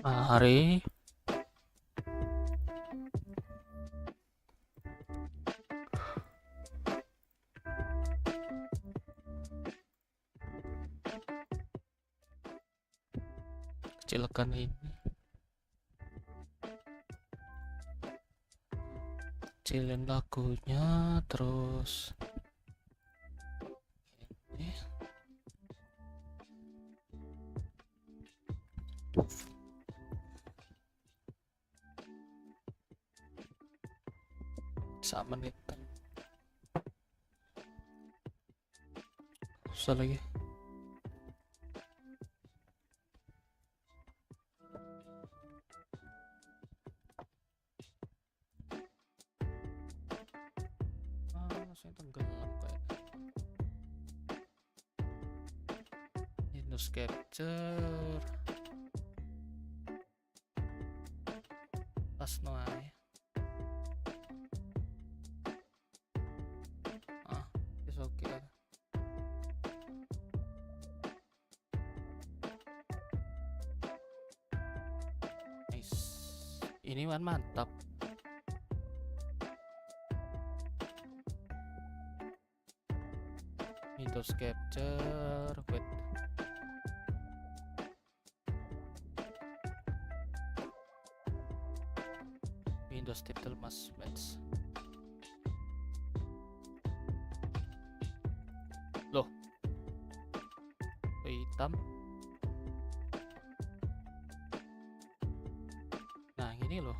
Mari kecilkan ini, kecilin lagunya, terus ini. Sama menitan susah lagi. Saya tenggelam kayak Windows capture pas noai. It's okay. Nice, ini mantap. Windows capture with Windows title must match. Loh, hitam. Nah ini loh.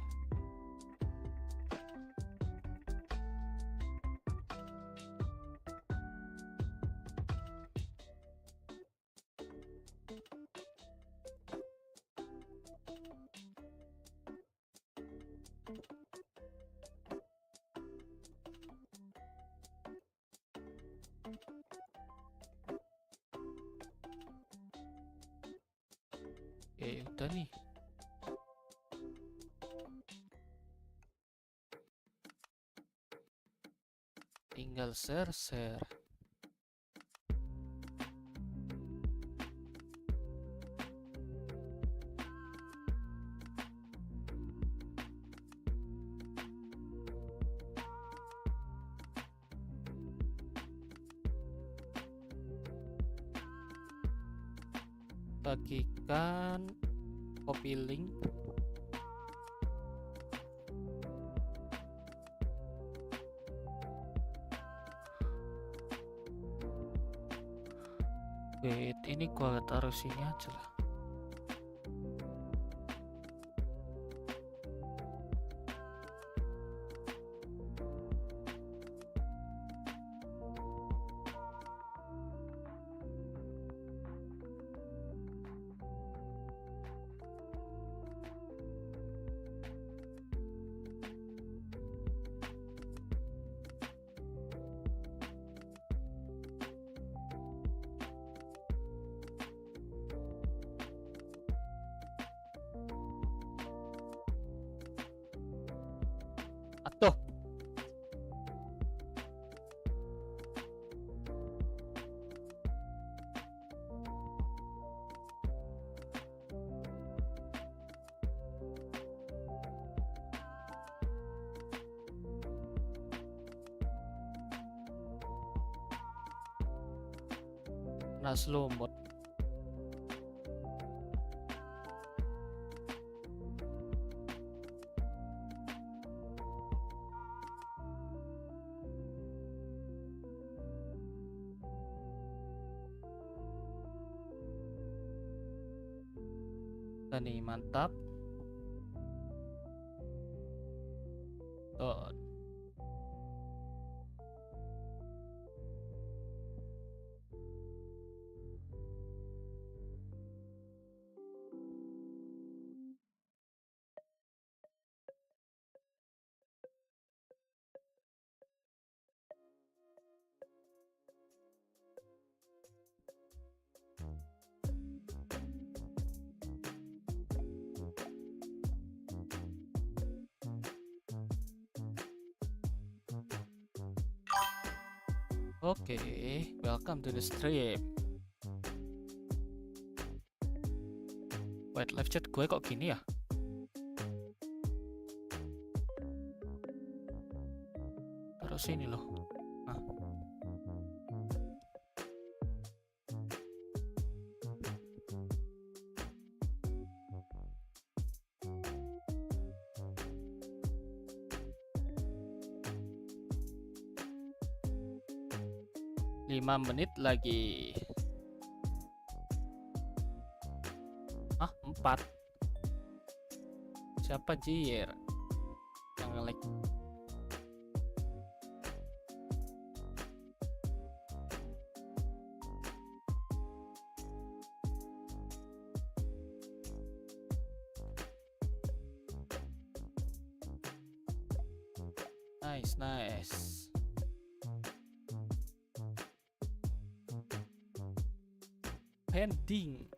Udah nih. Tinggal share. Bagikan, copy link. Wait, ini gua taruh sini aja lah. Atuh. Nah, slow mode. Nih mantap. Tuh. Okay, welcome to the stream. Wait, live chat gue kok gini ya? Terus ini loh. Nah. Lima menit lagi. 4. Siapa Jir yang nge-lag? Nice. Pending.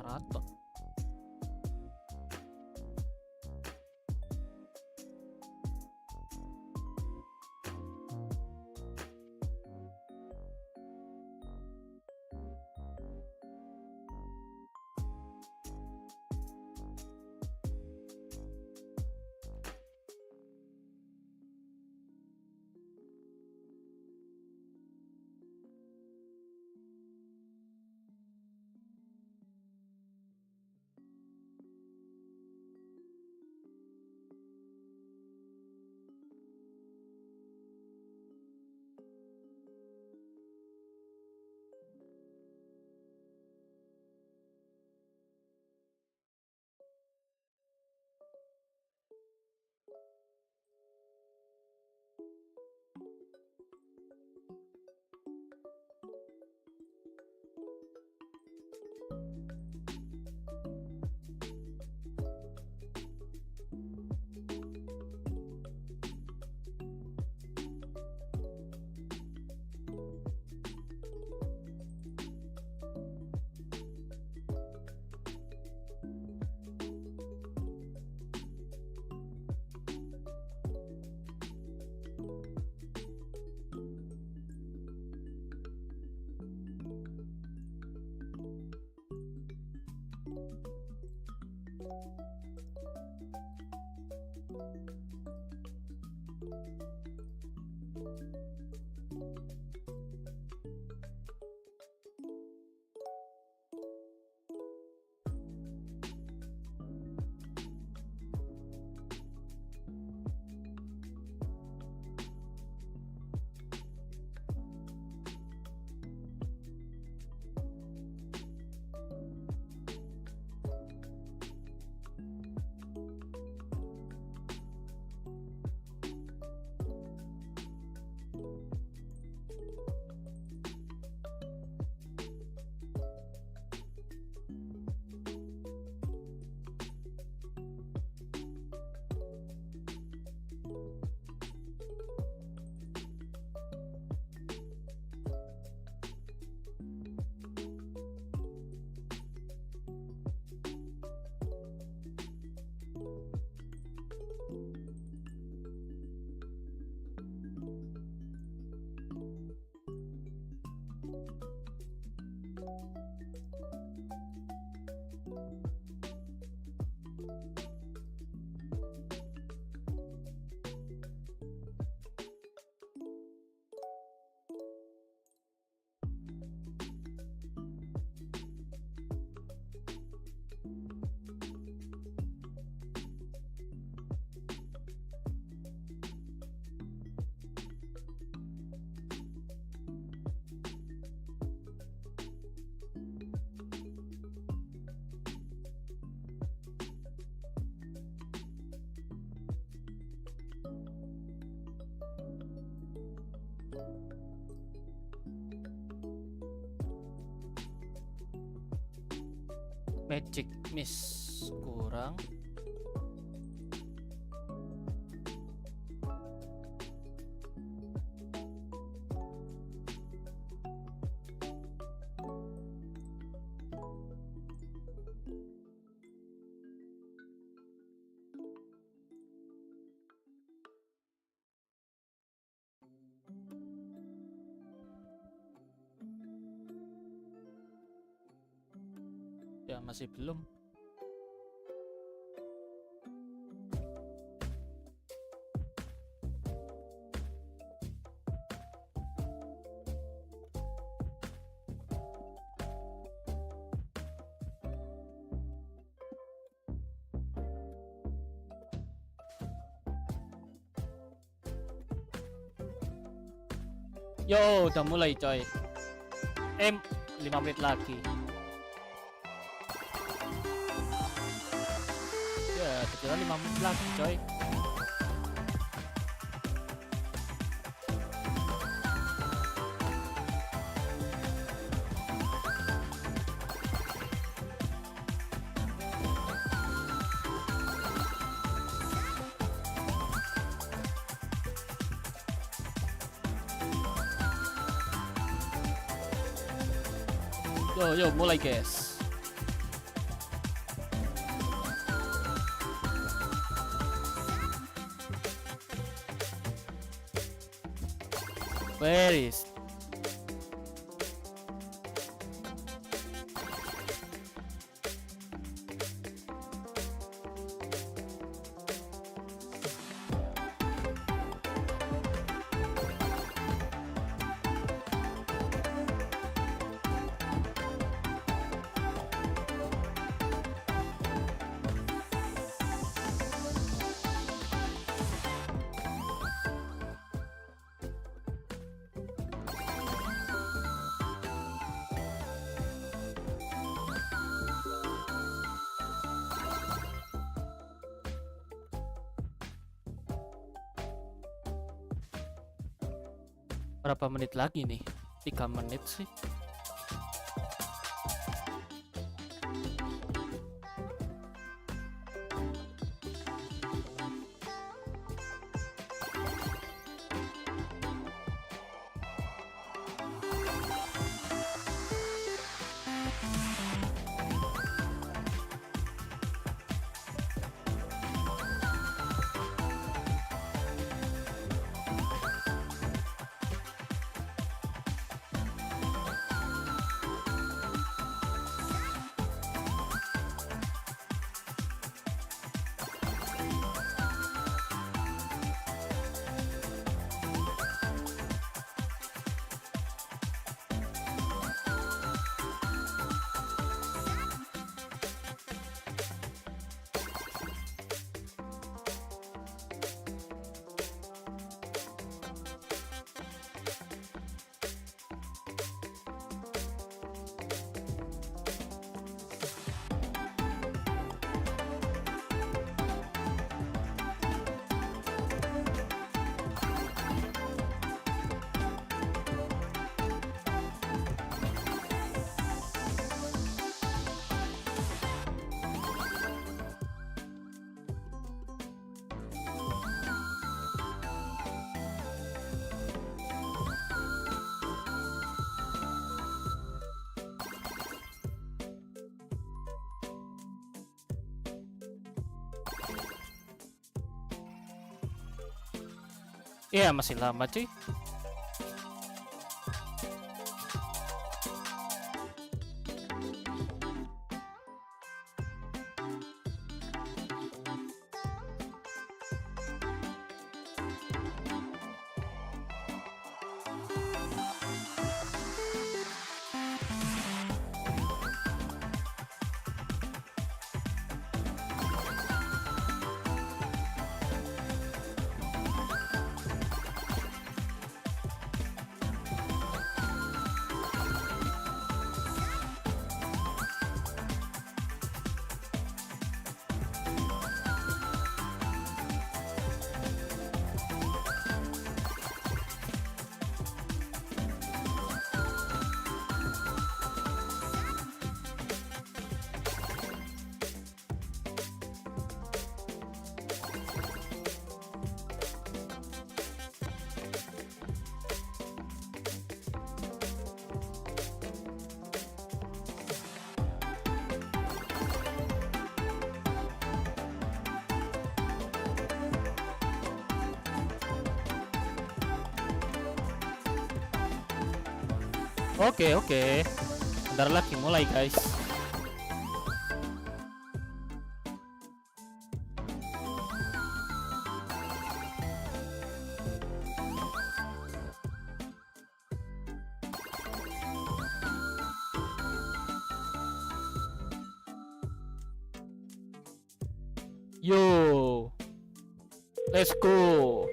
Maraton. Magic miss kurang. Ya masih belum. Yo, udah mulai coy. 5 menit lagi. Ya, kira 5 menit lagi coy. Yo, mulai guys. Where is? Berapa menit lagi nih? 3 menit sih. Iya, masih lama cuy. Oke. Bentar lagi mulai guys. Yo, let's go.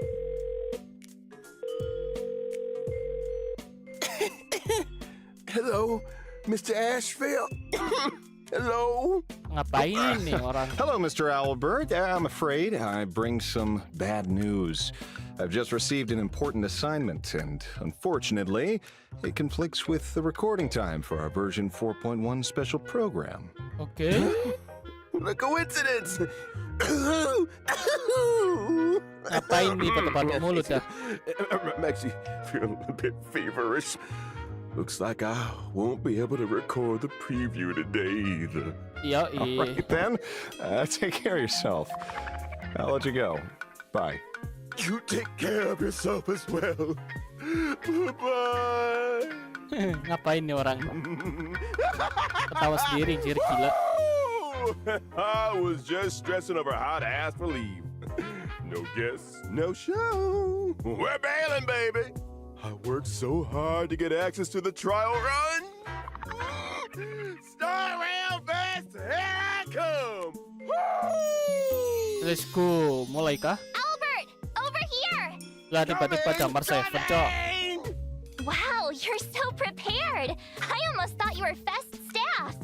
Hello, Mr. Ashfield. Hello. Ngapain nih orang? Hello, Mr. Owlbird. I'm afraid I bring some bad news. I've just received an important assignment, and unfortunately, it conflicts with the recording time for our version 4.1 special program. Oke. The coincidence. Ngapain nih patok-patok mulut ya? I'm actually feeling a bit feverish. Looks like I won't be able to record the preview today either. Iya. All right, then. Take care of yourself. I'll let you go. Bye. You take care of yourself as well. Bye-bye. Ngapain nih orang? Ketawa sendiri, jir gila. I was just stressing over how to ask for leave. No guests, no show. We're bailing, baby. I worked so hard to get access to the trial run. Star Rail Best, here I come. Let's go. Mulai kah? Albert, over here! Lah tiba-tiba jamar server, cok. Wow, you're so prepared. I almost thought you were Fest staff.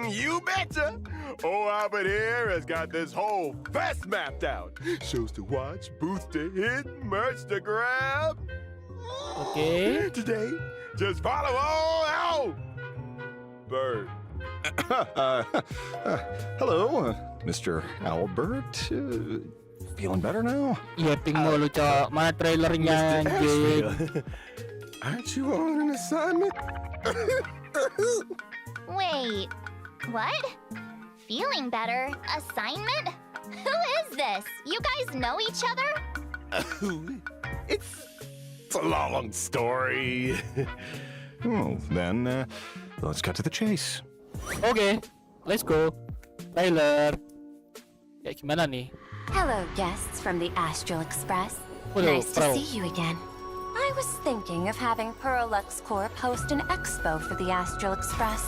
You betcha. Oh, Albert here has got this whole fest mapped out. Shows to watch, booths to hit, merch to grab. Oke. Today, just follow all out. Bird. Hello, Mr. Owlbird. Feeling better now? Yapping mulu, cok. Mana trailernya, Mr. anjing? Ashfield, aren't you on an assignment? Wait, what? Feeling better? Assignment? Who is this? You guys know each other? It's a long story. Oh, then, let's cut to the chase. Oke, let's go. Trailer. Ya gimana nih? Hello, guests from the Astral Express. Hello, Nice to Pro. see you again. I was thinking of having Perlux Corp host an expo for the Astral Express.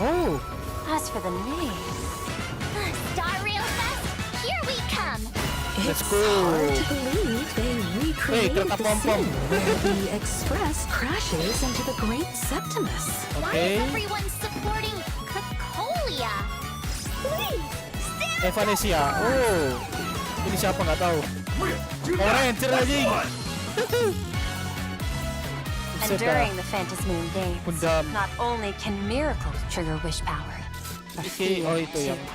Oh, As for the name, Star Rail Fest, here we come! let's It's go. hard to believe they recreated kereta the pom-pom. scene where the Express crashes into the Great Septimus. Why Oke. is everyone supporting Cocolia? Please, stand Evanesia. Oh, ini siapa nggak tahu. Ranger anjing. and Buset dah. during the Phantasmoon Games, Gundam. not only can miracles trigger wish power, but Iki, oh fear itu yang too.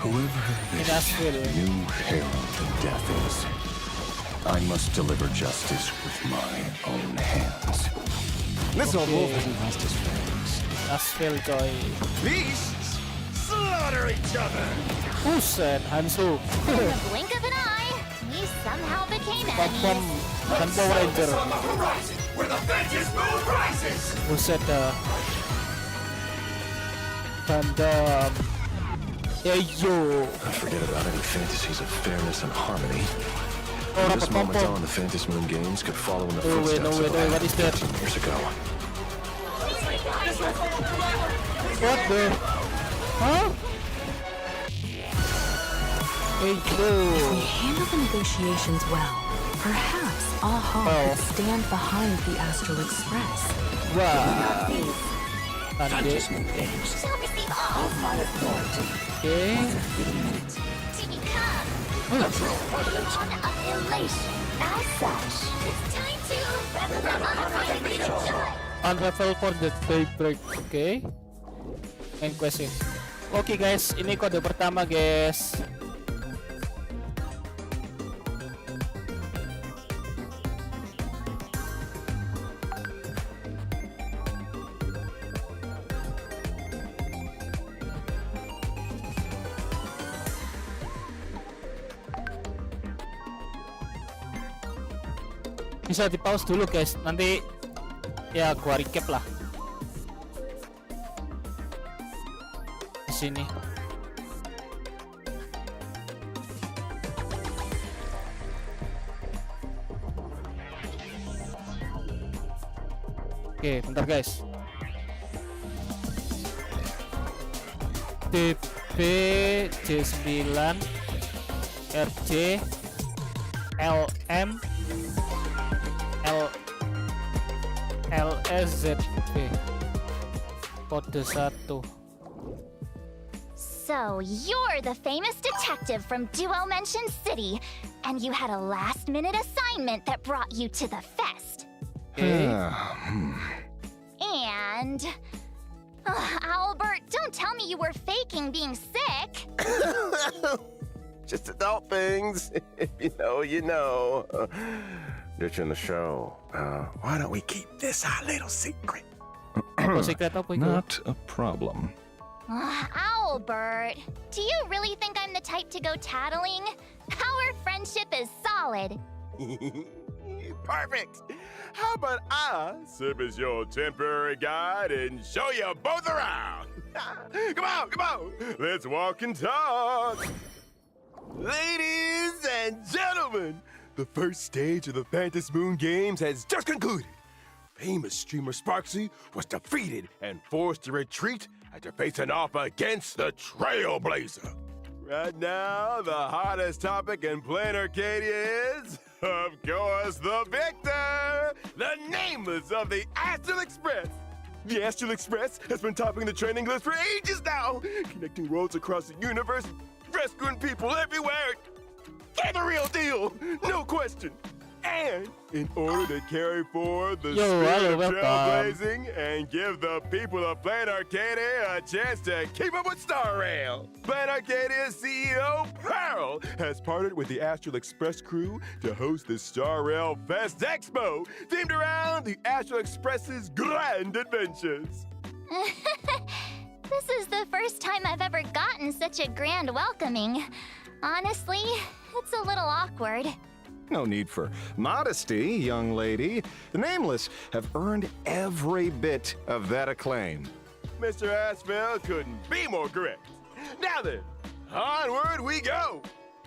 Whoever ini this Nashville. new herald of death is, I must deliver justice with my own hands. This old wolf hasn't lost his fangs. Nashville, coy. Beasts slaughter each other. Buset, Hansu. in the blink of an eye, we somehow became Pom-pom enemies. dan Power Ranger. Where the vengeance moon rises. Buset dah. Gundam. Ya yo. Forget about any fantasies of fairness and harmony. Oh, This dapat moment pom-pom. on the Phantasmoon Games could follow in the No way, footsteps no way, of no way. what What is that? happened 15 years ago. What the? Huh? Hey, yo. If we handle the negotiations well, perhaps Aha Oh. could stand behind the Astral Express. Wah. Tadi. Shall receive all Oke. to become a dawn of elation. As such, it's time to Unravel for the daybreak. Oke. Main quest ya. Oke guys, ini kode pertama guys. Bisa di pause dulu guys, nanti Ya, gua recap lah. Di sini. Oke, bentar guys. DB J9 RJ LM LSZB kode 1. So, you're the famous detective from Duo Mention City, and you had a last-minute assignment that brought you to the fest. And... Albert, don't tell me you were faking being sick. Just adult things. If you know, you know. Ditching the show. Why don't we keep this our little secret? Secret apa itu? Not a problem. Albert, do you really think I'm the type to go tattling? Our friendship is solid. Perfect. How about I serve as your temporary guide and show you both around? Come on. Let's walk and talk. Ladies and gentlemen, the first stage of the Phantom Moon Games has just concluded. Famous streamer Sparxie was defeated and forced to retreat after facing off against the Trailblazer. Right now, the hottest topic in Plain Arcadia is, of course, the victor! The Nameless of the Astral Express! The Astral Express has been topping the trending list for ages now, connecting worlds across the universe, rescuing people everywhere. They're the real deal, no question. And in order to carry forward the spirit of trailblazing and give the people of Plain Arcadia a chance to keep up with Star Rail, Plain Arcadia's CEO, Pearl, has partnered with the Astral Express crew to host the Star Rail Fest Expo, themed around the Astral Express's grand adventures. This is the first time I've ever gotten such a grand welcoming. Honestly, it's a little awkward. No need for modesty, young lady. The Nameless have earned every bit of that acclaim. Mr. Asfeld couldn't be more correct. Now then, onward we go!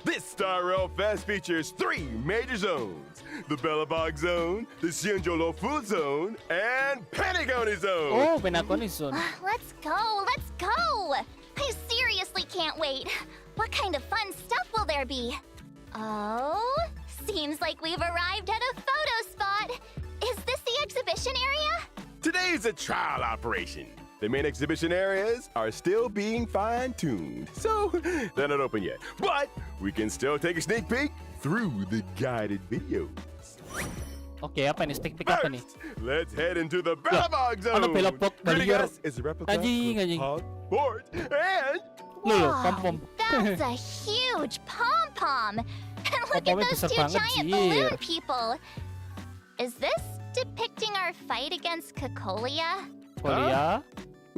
This Star Rail Fest features 3 major zones: the Bellabog Zone, the Xianzhou Food Zone, and Pentagon Zone! Oh, Pentagon Zone. Let's go! I seriously can't wait. What kind of fun stuff will there be? Oh, seems like we've arrived at a photo spot. Is this the exhibition area? Today's a trial operation. The main exhibition areas are still being fine-tuned, so they're not open yet. But we can still take a sneak peek through the guided videos. Oke, apa nih? Stick pick apa nih? Let's head into the Bellabog Zone. Ano Bellabog? Greeting Barrier. us is a replica Anjing. of Port and Loh, Whoa, pom-pom. that's a huge pom-pom. And look at Pom-pomnya those besar 2 banget, giant Jir. balloon people. Is this depicting our fight against Cacolia? Kuliah.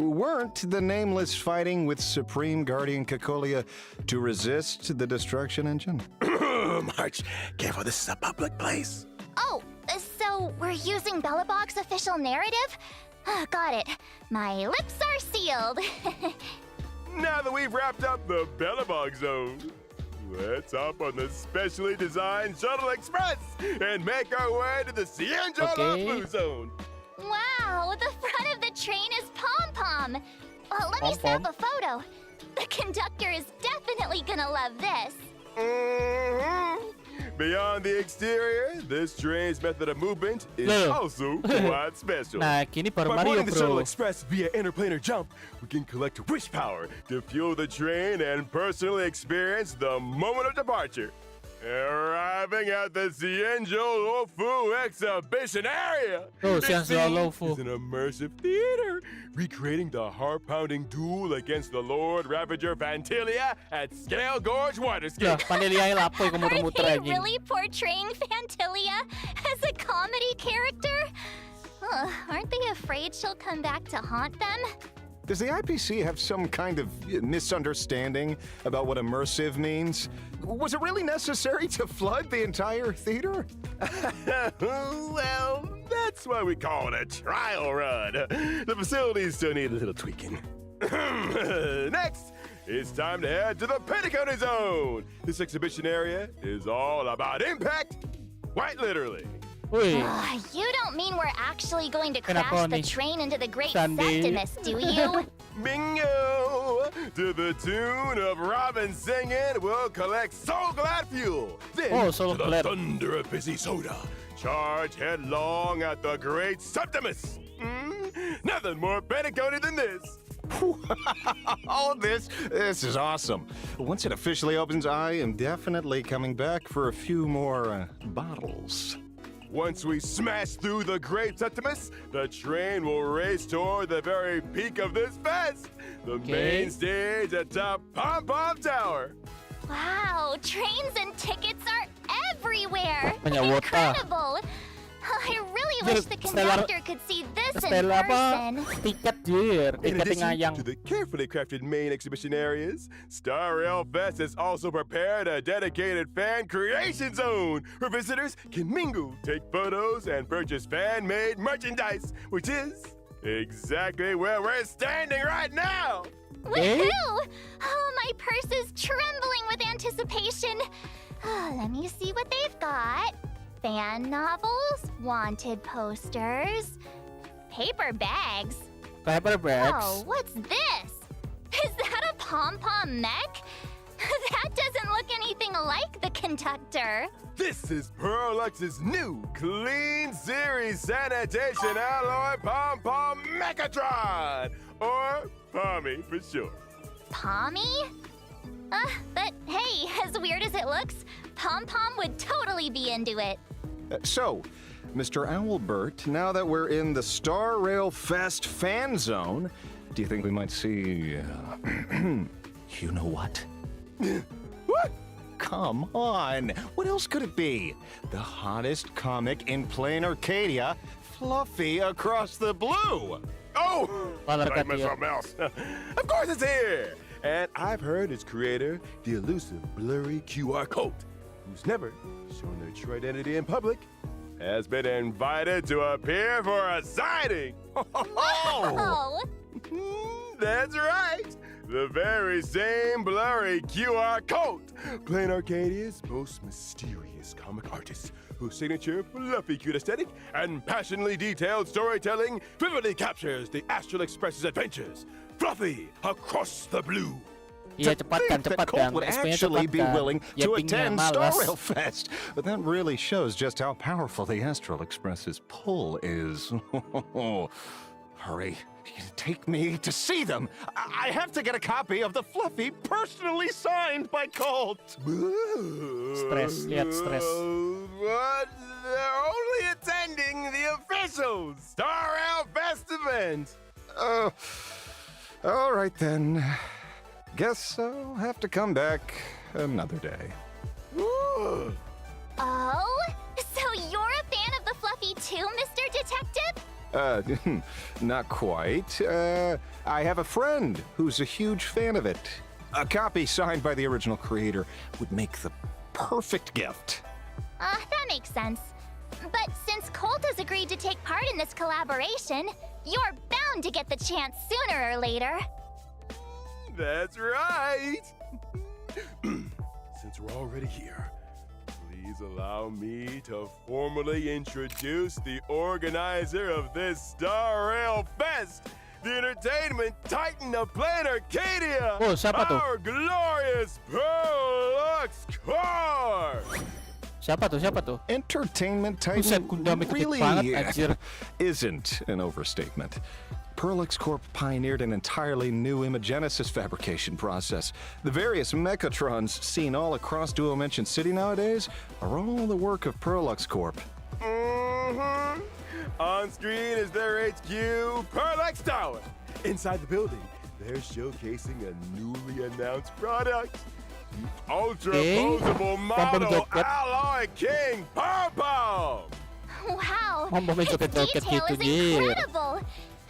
Weren't the Nameless fighting with Supreme Guardian Cacolia to resist the destruction engine? March, careful, this is a public place. Oh, so we're using Bellabog's official narrative? Got it. My lips are sealed. Now that we've wrapped up the Bellabog Zone, let's hop on the specially designed Shuttle Express and make our way to the Xianzhou Food Zone. Wow, the front of the train is pom-pom. Let me snap a photo. The conductor is definitely gonna love this. Beyond the exterior, this train's method of movement is Loh. also quite special. Nah, kini baru By Mario, boarding the Shuttle bro. Express via interplanar jump, we can collect wish power to fuel the train and personally experience the moment of departure. Arriving at the Xianzhou Fu exhibition area. Oh, this Xianzhou scene Fu. is an immersive theater, recreating the heart-pounding duel against the Lord Ravager Fantilia at Scale Gorge Lah, Waterscape. Paneliahe lapo yung Are muter-muter they anjing. really portraying Fantilia as a comedy character? Aren't they afraid she'll come back to haunt them? Does the IPC have some kind of misunderstanding about what immersive means? Was it really necessary to flood the entire theater? Well, that's That's why we call it a trial run. The facilities still need a little tweaking. Next, it's time to head to the Pentagon Zone. This exhibition area is all about impact, quite literally. Wih, You don't mean we're actually going to Kenapa crash the nih? train into the Great Sandy. Septimus, do you? Bingo! To the tune of Robin singing, we'll collect Soul Glad fuel. Then, Oh, Soul to the Glad. thunder thunder of busy soda, charge headlong at the Great Septimus. Nothing more Pentacony than this. Oh, this is awesome. Once it officially opens, I am definitely coming back for a few more bottles. Once we smash through the Great Septimus, the train will race toward the very peak of this fest, the main stage atop Pom Pom Tower. Wow, trains and tickets are everywhere! Banyak wota. Incredible! I really wish the conductor could see this in Stella apa? person. Tiket jir, In tiket addition ngayang. to the carefully crafted main exhibition areas, Star Rail Fest has also prepared a dedicated fan creation zone where visitors can mingle, take photos, and purchase fan-made merchandise, which is exactly where we're standing right now. Woohoo! Oh, my purse is trembling with anticipation. Let me see what they've got. Fan novels, wanted posters, paper bags. Paper bags. Oh, what's this? Is that a pom-pom mech? That doesn't look anything like the conductor. This is Perlux's new Clean Series Sanitation Alloy Pom Pom Mechatron, or Pommy for short. Pommy? But hey, as weird as it looks, Pom-Pom would totally be into it. So, Mr. Owlbert, now that we're in the Star Rail Fest fan zone, do you think we might see, you know what? What? Come on, what else could it be? The hottest comic in plain Arcadia, Fluffy Across the Blue. Oh! Father I meant Katia. something else. Of course it's here! And I've heard its creator, the elusive blurry QR code, who's never shown their true identity in public, has been invited to appear for a signing. Oh, That's right! The very same blurry QR code. Plain Arcadia's most mysterious comic artist, whose signature fluffy cute aesthetic and passionately detailed storytelling vividly captures the Astral Express's adventures. Fluffy Across the Blue. Iya cepat kan, Think that cepat Colt kan. would SP-nya actually cepat be kan. willing to Yappingnya attend Star malas. Rail Fest. But that really shows just how powerful the Astral Express's pull is. Hurry, take me to see them. I have to get a copy of the Fluffy personally signed by Colt. Stress, lihat stress. But they're only attending the official Star Rail Fest event. All right then. Guess I'll have to come back another day. Ooh. oh, so you're a fan of the Fluffy too, Mr. Detective? Not quite. I have a friend who's a huge fan of it. A copy signed by the original creator would make the perfect gift. That makes sense. But since Colt has agreed to take part in this collaboration, you're bound to get the chance sooner or later. That's right. Since we're already here, please allow me to formally introduce the organizer of this Star Rail Fest, the entertainment titan of plain Arcadia, Oh, siapa tuh? our glorious Perlux Core. Siapa tuh? Siapa tuh? Entertainment Buset, Titan Gundam itu really gede banget, anjir. isn't an overstatement. Perlux Corp pioneered an entirely new imagenesis fabrication process. The various mechatrons seen all across Duo Mention City nowadays are all the work of Perlux Corp. Mm-hmm. On screen is their HQ, Perlux Tower. Inside the building, they're showcasing a newly announced product. The ultra-posable model joget. Alloy King Pom Pom. Wow, Pom-pomnya its joget-joget detail gitu, is Jir. incredible.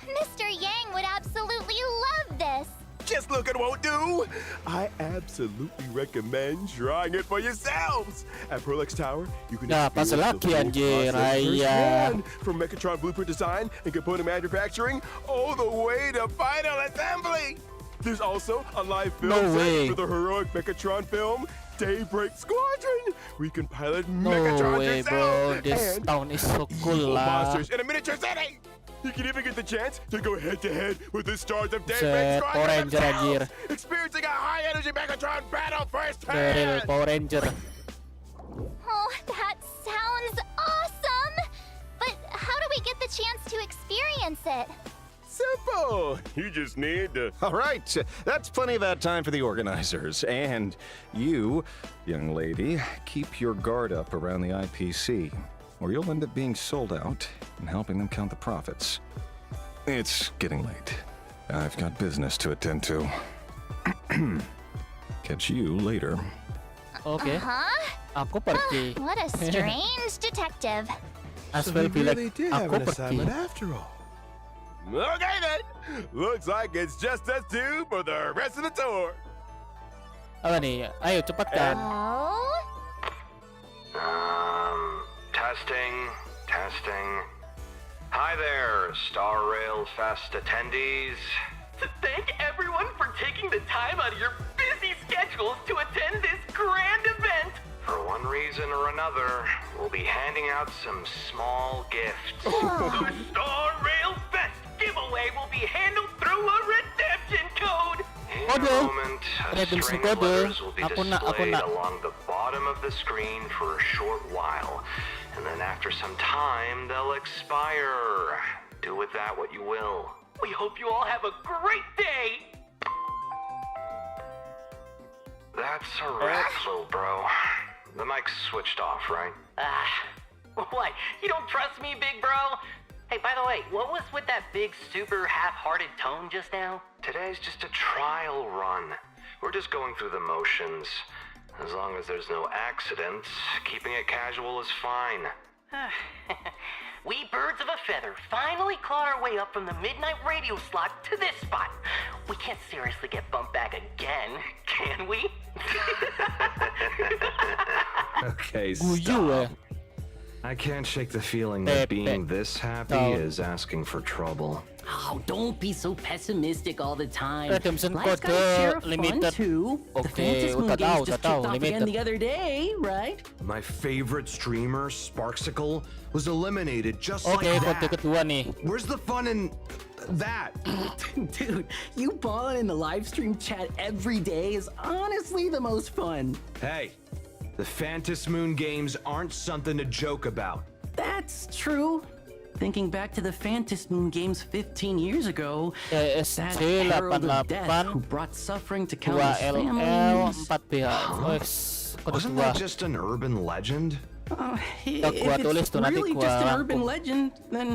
Mr. Yang would absolutely love this. Just looking won't do. I absolutely recommend trying it for yourselves. At Perlex Tower, you can Ya, experience pas the lagi, full anjir. process Ayah. firsthand, from Mechatron blueprint design and component manufacturing all the way to final assembly. There's also a live film No set way. for the heroic Mechatron film, Daybreak Squadron. We can pilot No Mechatrons way, yourself. bro. This and town is so cool evil lah. monsters in a miniature city. You can even get the chance to go head-to-head with the stars of Set, Daybreak Power Squadron Ranger, anjir. themselves, experiencing a high-energy Mechatron battle The real firsthand. Power Ranger. Oh, that sounds awesome! But how do we get the chance to experience it? Simple. You just need to. All right, that's plenty of that time for the organizers. And you, young lady, keep your guard up around the IPC, or you'll end up being sold out and helping them count the profits. It's getting late. I've got business to attend to. Catch you later. Oke, Huh? aku pergi. What a strange detective. As well be like, aku pergi. after all. Okay then. Looks like it's just us two for the rest of the tour. Apa nih? Ayo cepatkan. Oh? Testing. Hi there, Star Rail Fest attendees. To thank everyone for taking the time out of your busy schedules to attend this grand event. For one reason or another, we'll be handing out some small gifts. The Star Rail Fest giveaway will be handled through a redemption code. In Kode. a moment, a Redemption string of kode. letters will be Aku nak. displayed along the bottom of the screen for a short while. And then after some time, they'll expire. Do with that what you will. We hope you all have a great day. That's a wrap, little bro. The mic's switched off, right? What? You don't trust me, big bro? Hey, by the way, what was with that big, super half-hearted tone just now? Today's just a trial run. We're just going through the motions. As long as there's no accidents, keeping it casual is fine. We birds of a feather finally clawed our way up from the midnight radio slot to this spot. We can't seriously get bumped back again, can we? Okay, Guyu eh. I can't shake the feeling Pepe. that being this happy Oh. is asking for trouble. Oh, don't be so pessimistic all the time. Redemption Life's code got a share of fun limited. too. The Okay, Fantasy Moon udah games tahu, just udah tahu, kicked off again limited. the other day, right? My favorite streamer, Sparxicle, was eliminated just Oke, like kode that. kedua nih. Where's the fun in that? Dude, you balling in the live stream chat every day is honestly the most fun. Hey, the Fantasy Moon games aren't something to joke about. That's true. Thinking back to the Fantasy Moon games 15 years ago, that ESC herald of death 88 who brought suffering to 2 countless LL families. 4BH. Wes, kode Wasn't kedua. that just an urban legend? If gua tulis it's tuh, nanti really gua just an rangkum. urban legend, then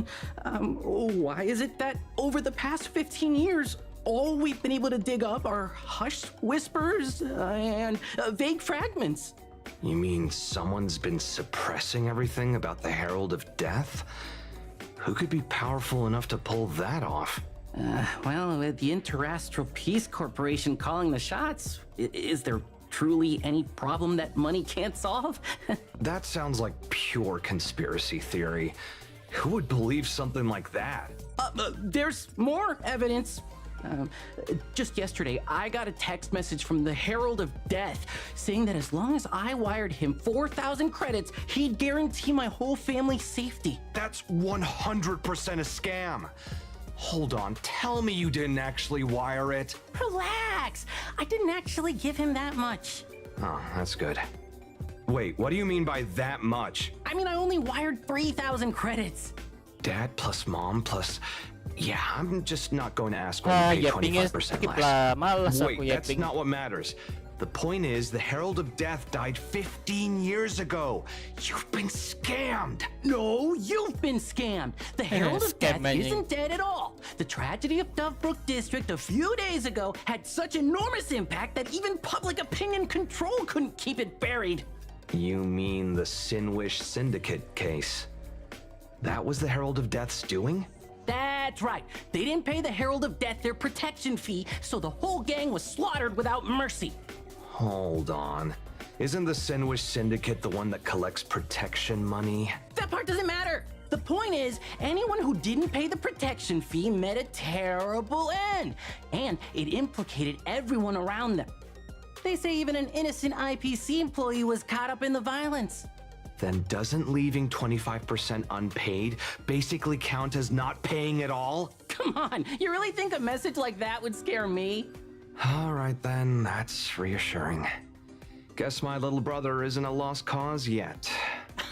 why is it that over the past 15 years, all we've been able to dig up are hushed whispers and vague fragments? You mean someone's been suppressing everything about the Herald of Death? Who could be powerful enough to pull that off? Well, with the Interastral Peace Corporation calling the shots, is there truly any problem that money can't solve? That sounds like pure conspiracy theory. Who would believe something like that? There's more evidence. Just yesterday, I got a text message from the Herald of Death saying that as long as I wired him 4,000 credits, he'd guarantee my whole family's safety. That's 100% a scam. Hold on, tell me you didn't actually wire it. Relax! I didn't actually give him that much. Oh, that's good. Wait, what do you mean by that much? I mean, I only wired 3,000 credits. Dad plus mom plus... Yeah, I'm just not going to ask when Ah, you pay yapping is 25% skip less. lah. Males aku Wait, that's yapping. not what matters. The point is, the Herald of Death died 15 years ago. You've been scammed. No, you've been scammed. The Herald of Death Scam, isn't dead at all. The tragedy of Dovebrook District a few days ago had such enormous impact that even public opinion control couldn't keep it buried. You mean the Sinwish Syndicate case? That was the Herald of Death's doing? That's right. They didn't pay the Herald of Death their protection fee, so the whole gang was slaughtered without mercy. Hold on. Isn't the Sandwich Syndicate the one that collects protection money? That part doesn't matter. The point is, anyone who didn't pay the protection fee met a terrible end, and it implicated everyone around them. They say even an innocent IPC employee was caught up in the violence. Then doesn't leaving 25% unpaid basically count as not paying at all? Come on, you really think a message like that would scare me? All right then, that's reassuring. Guess my little brother isn't a lost cause yet.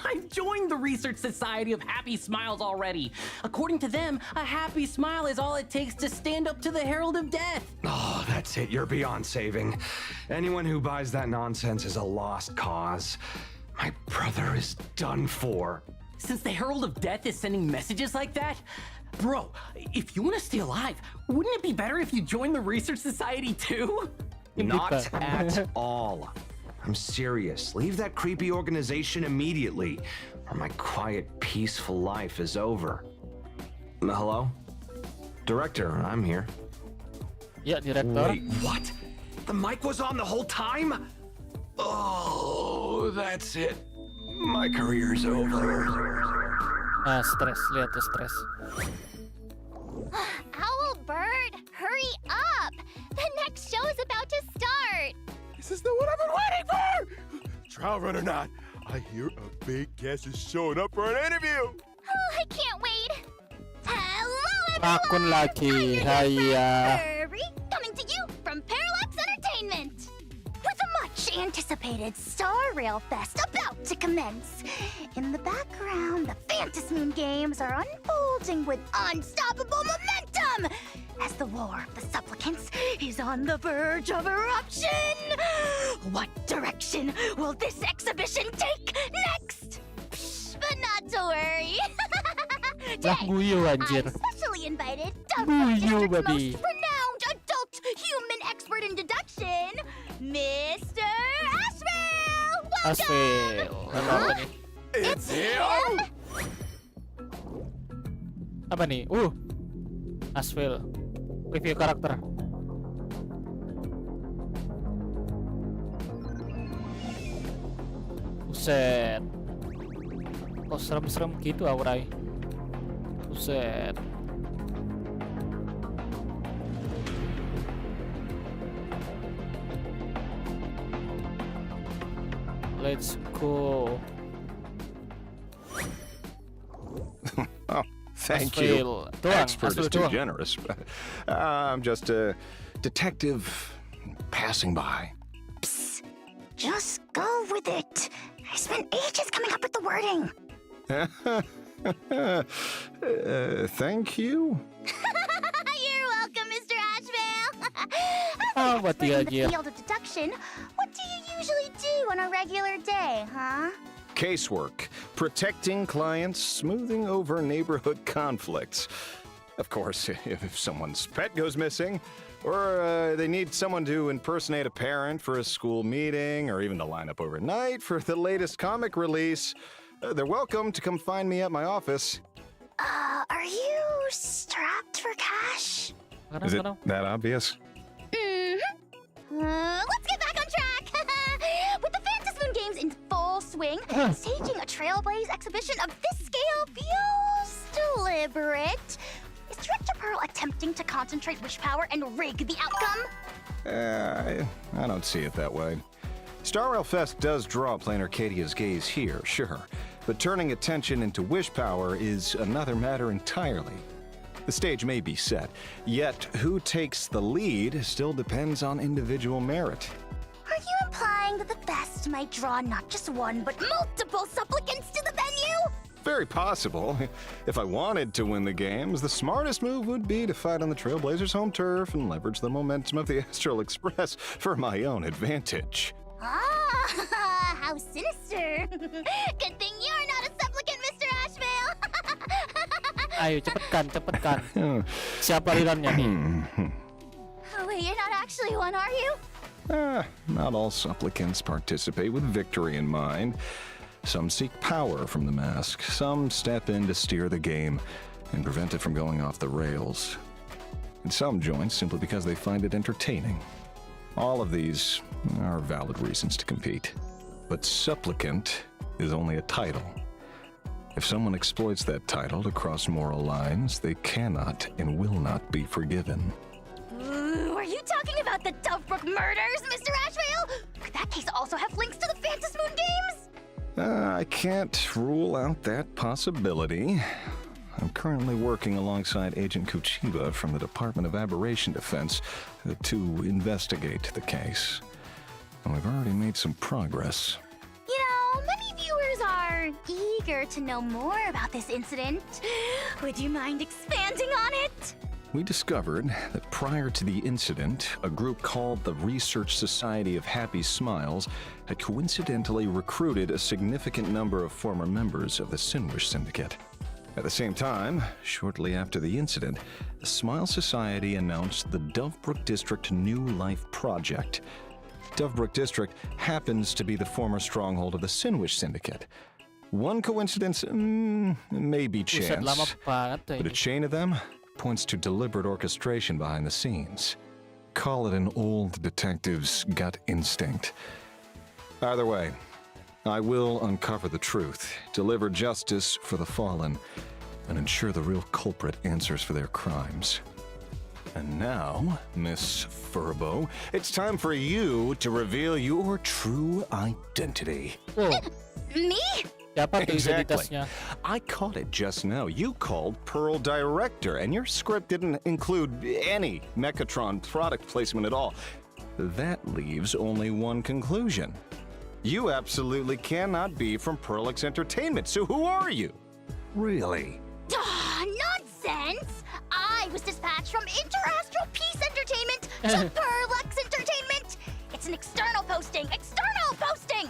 I've joined the Research Society of Happy Smiles already. According to them, a happy smile is all it takes to stand up to the Herald of Death. Oh, that's it. You're beyond saving. Anyone who buys that nonsense is a lost cause. My brother is done for. Since the Herald of Death is sending messages like that, bro, if you want to stay alive, wouldn't it be better if you joined the Research Society too? Not at all. I'm serious. Leave that creepy organization immediately, or my quiet, peaceful life is over. Hello? Director, I'm here. Ya, Director. Wait, what? The mic was on the whole time? Oh, that's it. My career's over. Ah, stres. Lihat tuh stres. Owlbird, hurry up! The next show is about to start! This is the one I've been waiting for! Trial run or not, I hear a big guest is showing up for an interview! Oh, I can't wait! Hello, Rakun everyone! lagi. Hiya. Furry, coming to you from Parallax Entertainment! With a much-anticipated Star Rail Fest about to commence. In the background, the Phantasmoon games are unfolding with unstoppable momentum as the War of the Supplicants is on the verge of eruption. What direction will this exhibition take next? Psh, but not to worry. Lah guyu I anjir. specially invited the Guyu, district's baby. most renowned adult human expert in deduction, Mr. Ashville! Welcome! Asfil. Ano apa nih? It's him! Apa nih? Asfil. Review karakter. Buset. Kok serem-serem gitu aurai. Buset. Let's go. Oh, thank Asfil you. doang, Expert Asfil is too doang. generous. I'm just a detective passing by. Just go with it. I spent ages coming up with the wording. Thank you. You're welcome, Mr. Ashville. Ah, what the in the idea? field of deduction, what do you usually do on a regular day, huh? Casework, protecting clients, smoothing over neighborhood conflicts. Of course, if someone's pet goes missing, or they need someone to impersonate a parent for a school meeting, or even to line up overnight for the latest comic release, they're welcome to come find me at my office. Are you strapped for cash? Is it that obvious? Let's get back on track! With the Phantasmoon games in full swing, staging a Trailblaze exhibition of this scale feels deliberate. Is Director Pearl attempting to concentrate wish power and rig the outcome? I don't see it that way. Star Rail Fest does draw Plain Arcadia's gaze here, sure, but turning attention into wish power is another matter entirely. The stage may be set, yet who takes the lead still depends on individual merit. Are you implying that the Fest might draw not just one, but multiple supplicants to the venue? Very possible. If I wanted to win the games, the smartest move would be to fight on the Trailblazers' home turf and leverage the momentum of the Astral Express for my own advantage. Ah, how sinister. Good thing you're not a supplicant, Mr. Ashville. Ayo cepetkan. Siapa leadernya nih? Oh, wait, you're not actually one, are you? Not all supplicants participate with victory in mind. Some seek power from the mask, some step in to steer the game. and prevent it from going off the rails. And some join simply because they find it entertaining. All of these are valid reasons to compete. But supplicant is only a title. If someone exploits that title to cross moral lines, they cannot and will not be forgiven. Ooh, are you talking about the Dovebrook murders, Mr. Ashvale? Could that case also have links to the Phantom Moon games? I can't rule out that possibility. I'm currently working alongside Agent Kuchiba from the Department of Aberration Defense to investigate the case. And we've already made some progress. You know, many viewers are eager to know more about this incident. Would you mind expanding on it? We discovered that prior to the incident, a group called the Research Society of Happy Smiles had coincidentally recruited a significant number of former members of the Sinwish Syndicate. At the same time, shortly after the incident, the Smile Society announced the Dovebrook District New Life Project. Dovebrook District happens to be the former stronghold of the Sinwish Syndicate. One coincidence, maybe Buset, lama chance, banget but a ini. chain of them points to deliberate orchestration behind the scenes. Call it an old detective's gut instinct. Either way, I will uncover the truth, deliver justice for the fallen, and ensure the real culprit answers for their crimes. And now, Miss Furbo, it's time for you to reveal your true identity. Oh, Me? siapa tuh Exactly. identitasnya? I caught it just now. You called Pearl Director, and your script didn't include any Mechatron product placement at all. That leaves only one conclusion. You absolutely cannot be from Pearlix Entertainment, so who are you? Really? Nonsense! I was dispatched from Interastral Peace Entertainment to Perlux Entertainment! It's an external posting! External posting!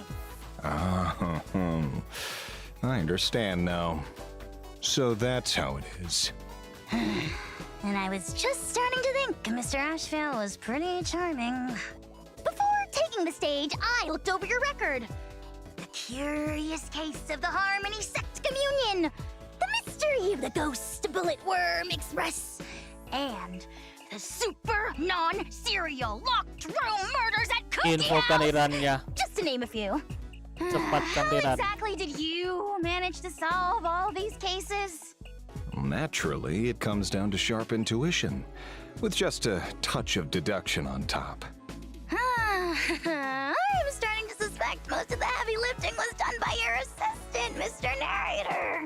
I understand now. So that's how it is. And I was just starting to think Mr. Ashvale was pretty charming. Before taking the stage, I looked over your record. The curious case of the Harmony Sect Communion, the mystery of the Ghost Bullet Worm Express, and the super non-serial locked room murders at Cookie Infokan House, Irannya. just to name a few. Cepatkan How Iran. exactly did you manage to solve all these cases? Naturally, it comes down to sharp intuition, with just a touch of deduction on top. I'm starting to suspect most of the heavy lifting was done by your assistant, Mr. Narrator.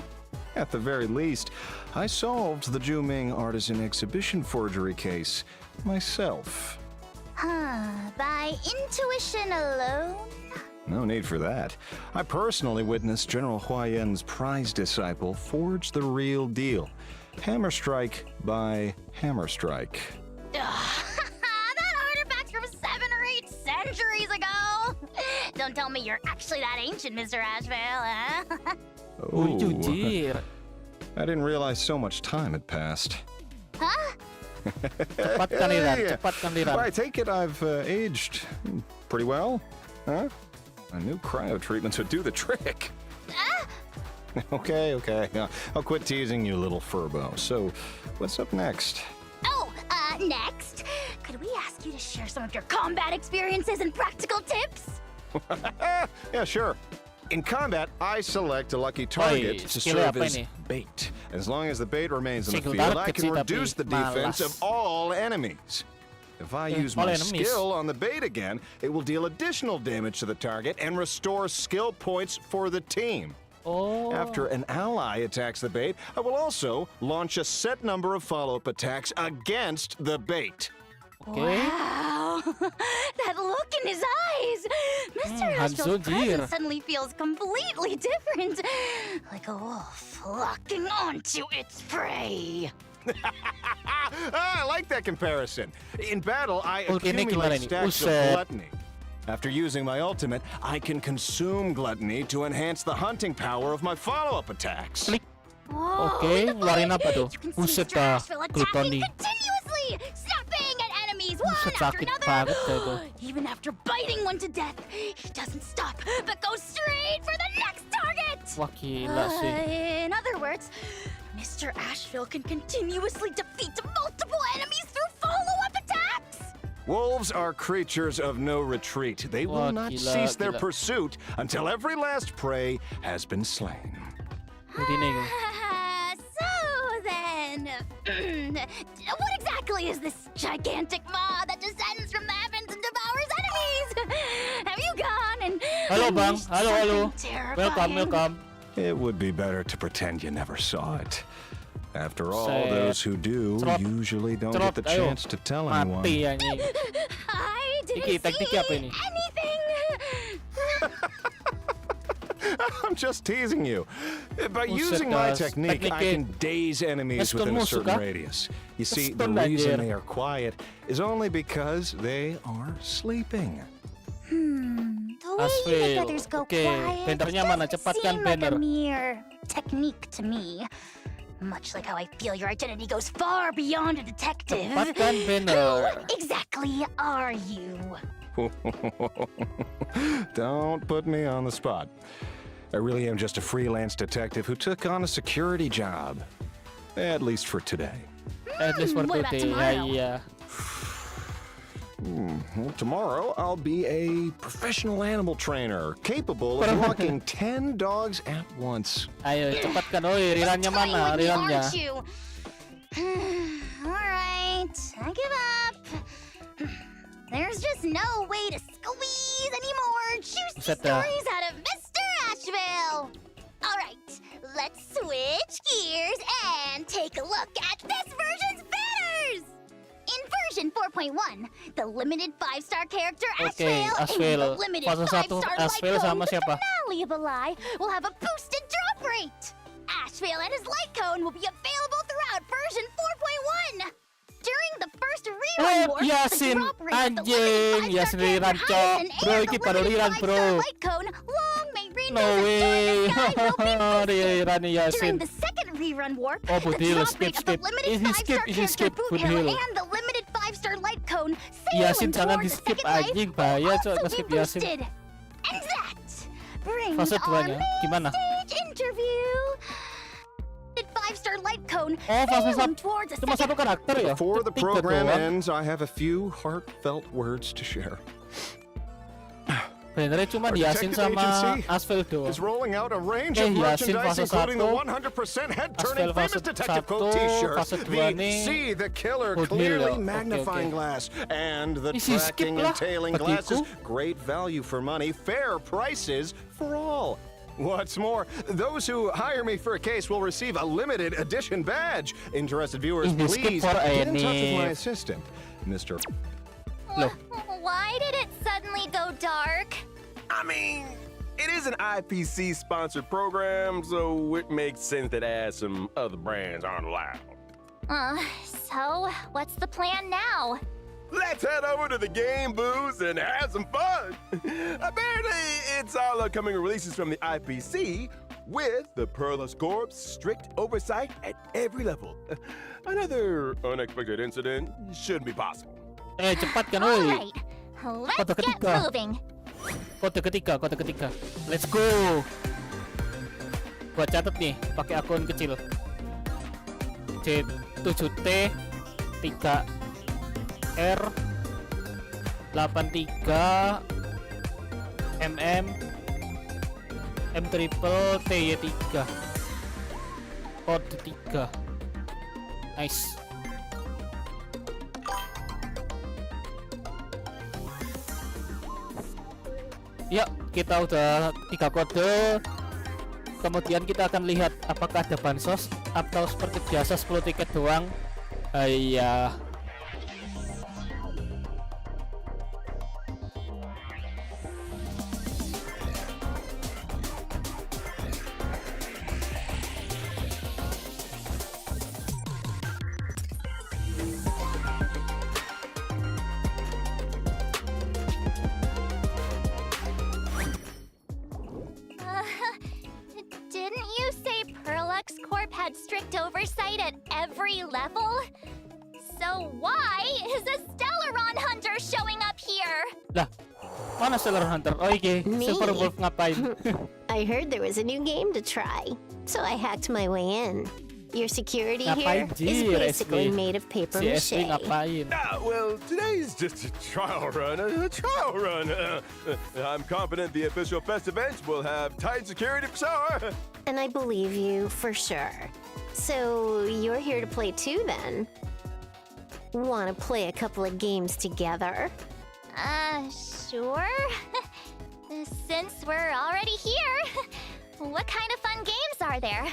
At the very least, I solved the Juming Artisan Exhibition forgery case myself. By intuition alone? No need for that. I personally witnessed General Huayan's prize disciple forge the real deal. Hammer strike by hammer strike. That artifact's from 7 or 8 centuries ago. Don't tell me you're actually that ancient, Mr. Ashvale, huh? Oh, jujur. I didn't realize so much time had passed. Huh? Cepatkan Iran, Hey, cepatkan Iran. I take it I've aged pretty well, huh? A new cryo treatments would do the trick. Okay. I'll quit teasing you, little Furbo. So, what's up next? Next, could we ask you to share some of your combat experiences and practical tips? Yeah, sure. In combat, I select a lucky target to skillnya serve apa as ini? bait. As long as the bait remains in the Single field, I target can sih, tapi reduce the defense malas. of all enemies. If I use all my enemies. skill on the bait again, it will deal additional damage to the target and restore skill points for the team. Oh. After an ally attacks the bait, I will also launch a set number of follow-up attacks against the bait. Okay. Wow, that look in his eyes! Mr. Hanzo Astro's dear. presence suddenly feels completely different. Like a wolf locking onto its prey. I like that comparison. In battle, I Ultimate gimana accumulate ini? stacks of Buset. gluttony. After using my ultimate, I can consume gluttony to enhance the hunting power of my follow-up attacks. Klik. Whoa, Okay, in the ngeluarin fight, apa tuh? you can see Buset Mr. dah, Asheville gluttony. attacking continuously, snapping at enemies one Buset, after sakit another. banget dah itu. Even after biting one to death, he doesn't stop, but goes straight for the next target. Wah, gila sih. In other words, Mr. Asheville can continuously defeat multiple enemies through follow-up attacks! Wolves are creatures of no retreat. They will Wah, not gila, cease their gila. pursuit until every last prey has been slain. Dinig. So then, what exactly is this gigantic maw that descends from the heavens and devours enemies? Have you gone and Halo bang, unleashed halo halo. something Welcome, terrifying? welcome. It would be better to pretend you never saw it. After all, Set. those who do Trot. usually don't Trot, get the ayo. chance to tell anyone. Mati anjing. I didn't Iki, tekniknya apa see ini? anything. I'm just teasing you. By Buset, using my guys. technique, I can daze enemies within a Estonmu certain suka? radius. You see, the Eston, reason anjir. they are quiet is only because they are sleeping. The way Asfil. you feathers go Oke, quiet bannernya mana? doesn't Cepatkan seem like banner. a mere technique to me. Much like how I feel your identity goes far beyond a detective. Cepatkan banner. Who exactly are you? Don't put me on the spot. I really am just a freelance detective who took on a security job. At least for today. At least for What about today. tomorrow? Iya. Well, tomorrow, I'll be a professional animal trainer capable of walking 10 dogs at once. Ayo cepatkan. Oi, rirannya Toying mana? with me, Rirannya. aren't you? Alright, I give up. There's just no way to squeeze any more juicy Buset dah. stories out of Mr. Asheville. Alright, let's switch gears and take a look at this version's banners! In version 4.1, the limited 5-star character Oke, Asheville and Asheville. the limited Fase 1 5-star Asheville light cone, sama the siapa? finale of a lie, will have a boosted drop rate. Asheville and his light cone will be available throughout version 4.1. During the first rerun warp, Yasin, the drop rate of the anjing, limited Yasin 5-star rerun, character cok. Hyacinth Bro, and iki the baru limited rerun, 5-star bro. light cone Long May Rainbows No of way. Joy in the Sky will be boosted. Riran During Yasin. the second rerun warp, Oh, the Budil, drop skip, rate of the skip. limited Easy 5-star skip, easy character skip, Boot Hill Budil. and the limited 5-star light cone Yasin, sailing jangan toward di the skip second life anjing, will bahaya cok also nge-skip be Yasin. boosted. And that brings Fase our 2-nya, main gimana? stage interview. 5-star light cone Oh, fase sailing 1 towards a cuma satu second karakter ya? Before the Tiga program doang. ends, I have a few heartfelt words to share. Bannernya cuma Our Yasin detective sama agency Asfel doang. is rolling out a range Eh, of Yasin merchandise, fase including the 1, 100% head-turning Asfel famous fase detective 1, quote t-shirt, fase 2 the nih, See the Killer Hood Hill clearly ya. Oke, magnifying oke. glass, and the Isi skip tracking and lah, tailing bagiku. glasses. Great value for money, fair prices for all. What's more, those who hire me for a case will receive a limited edition badge. Interested viewers, Ini skip please for get in touch with my anniv. assistant, Mr. Loh. Why did it suddenly go dark? I mean, it is an IPC-sponsored program, so it makes sense that ads from other brands aren't allowed. So what's the plan now? Let's head over to the game booths and have some fun. Apparently, it's all upcoming releases from the IPC with the Perlus Corp's strict oversight at every level. Another unexpected incident shouldn't be possible. Cepat kan oi. Alright, let's Kota get ketiga. moving. Kode ketiga. Let's go. Gua catat nih, pakai akun kecil. C7T 3R 83 MM M triple TY3 kode 3. Nice. Ya, kita udah 3 kode. Kemudian kita akan lihat apakah ada bansos atau seperti biasa 10 tiket doang. Iya. Didn't you say Perlux Corp had strict oversight at every level? So why is a Stellaron Hunter showing up here? Lah, mana Stellar Hunter? Oh iya, Me? Silver Wolf ngapain? I heard there was a new game to try, so I hacked my way in. Your security Ngapain, here is Jir, basically SB? made of paper Si mache. SB ngapain? Well, today's just a trial run. A trial run. I'm confident the official fest events will have tight security for sure. And I believe you for sure. So you're here to play too, then? Want to play a couple of games together? Sure. Since we're already here, what kind of fun games are there?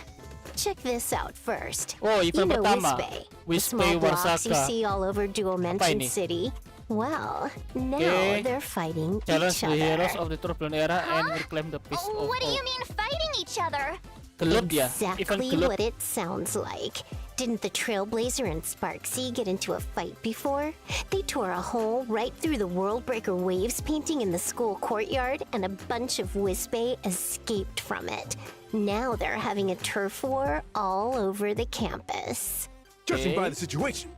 Check this out first. Oh, You event know pertama. Wispe, the Wispe small blocks you Warsaka. see all over Dual Mansion ini? City? Well, now Okay. they're fighting Challenge each the heroes other. of the turbulent era and reclaim the peace of What do you all. mean fighting each other? Gelut ya, event Exactly gelut. what it sounds like. Didn't the Trailblazer and Sparxie get into a fight before? They tore a hole right through the Worldbreaker Waves painting in the school courtyard, and a bunch of Wispe escaped from it. Now they're having a turf war all over the campus. Judging by the situation,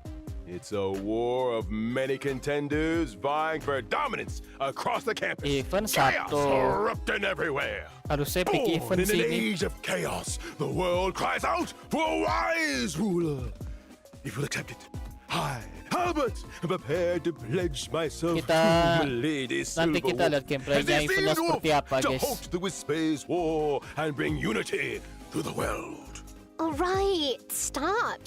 it's a war of many contenders vying for dominance across the campus. Event Chaos 1 erupting everywhere. harusnya pick Born event in an sini. age of chaos, the world cries out for a wise ruler. If you'll accept it, I, Albert, am prepared to pledge myself Kita- to Lady nanti kita Silverwolf lihat gameplaynya as the eventnya esteemed seperti wolf apa, to guys. halt the Wispe's war and bring unity to the world. All right, stop.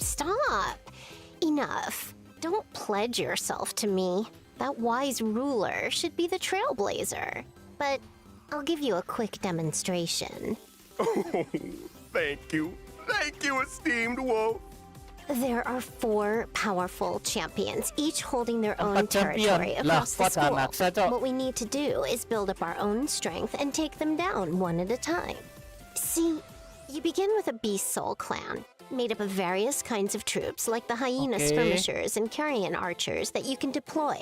Enough. Don't pledge yourself to me. That wise ruler should be the Trailblazer. But I'll give you a quick demonstration. Oh, thank you, esteemed wolf. There are 4 powerful champions, each holding their own 4 champion. territory Lah, across the kuat school. anak saya, Cok. What we need to do is build up our own strength and take them down one at a time. See, you begin with a Beast Soul clan, made up of various kinds of troops like the Hyena Okay. Skirmishers and Carrion Archers that you can deploy.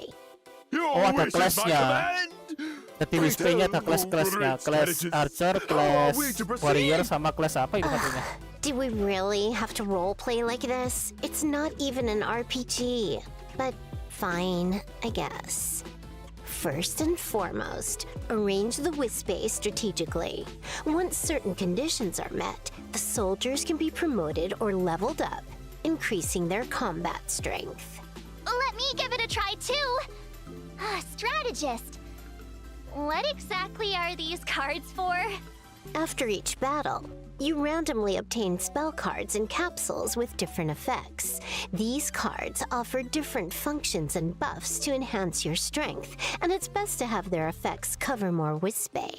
Your ada wish is my kelasnya. command. Jadi Wispe-nya ada kelas-kelasnya, kelas Archer, kelas Warrior, sama kelas apa itu satunya? Do we really have to roleplay like this? It's not even an RPG. But fine, I guess. First and foremost, arrange the Wispe strategically. Once certain conditions are met, the soldiers can be promoted or leveled up, increasing their combat strength. Let me give it a try too. Strategist. What exactly are these cards for? After each battle, you randomly obtain spell cards and capsules with different effects. These cards offer different functions and buffs to enhance your strength, and it's best to have their effects cover more Wispe.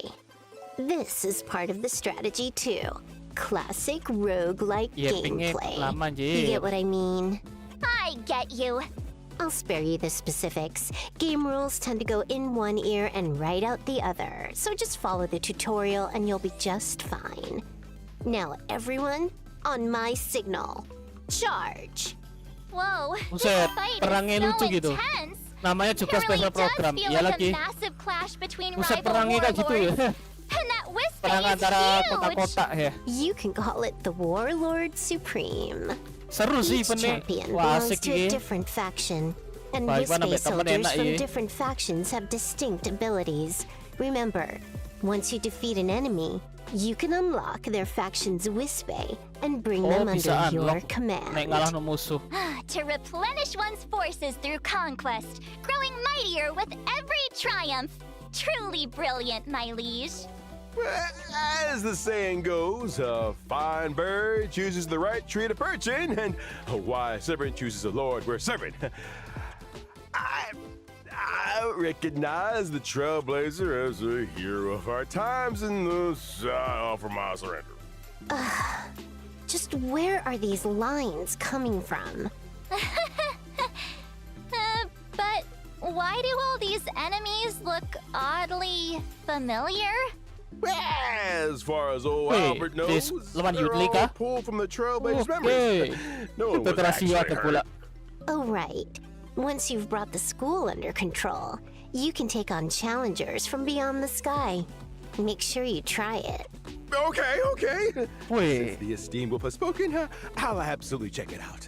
This is part of the strategy too. Classic roguelike Ya, pingin gameplay. lama, You Jir. get what I mean? I get you. I'll spare you the specifics. Game rules tend to go in one ear and right out the other, so just follow the tutorial and you'll be just fine. Now, everyone, on my signal, charge! Whoa, this Buset, fight perangnya is so lucu gitu. intense. Namanya juga It really special does program. feel Ya like lagi. a massive clash between Buset, rival perangnya kayak gitu ya. warlords. And that Wispe Perang is antara huge. kota-kota ya. You can call it the Warlord Supreme. Seru sih Each eventnya. champion Wah, belongs asik to a ini. different faction, and Wah, Ivan Wispe sampai temen soldiers enak from ya. different factions have distinct abilities. Remember, once you defeat an enemy, you can unlock their faction's Wispe and bring Oh, them bisa under your unlock. command. Nek ngalah no musuh. To replenish one's forces through conquest, growing mightier with every triumph. Truly brilliant, my liege. As the saying goes, a fine bird chooses the right tree to perch in, and a wise servant chooses a lord worth serving. I recognize the Trailblazer as a hero of our times, and thus I offer my surrender. Just where are these lines coming from? But why do all these enemies look oddly familiar? As far as old Wait, Albert this knows, lawan they're Yudli all kah? pulled from the Trailblazer's Oke. memories. No one was Itu actually rahasia ada pula. hurt. Oh, right. Once you've brought the school under control, you can take on challengers from beyond the sky. Make sure you try it. Okay. Wih, Since the esteemed wolf has spoken, I'll absolutely check it out.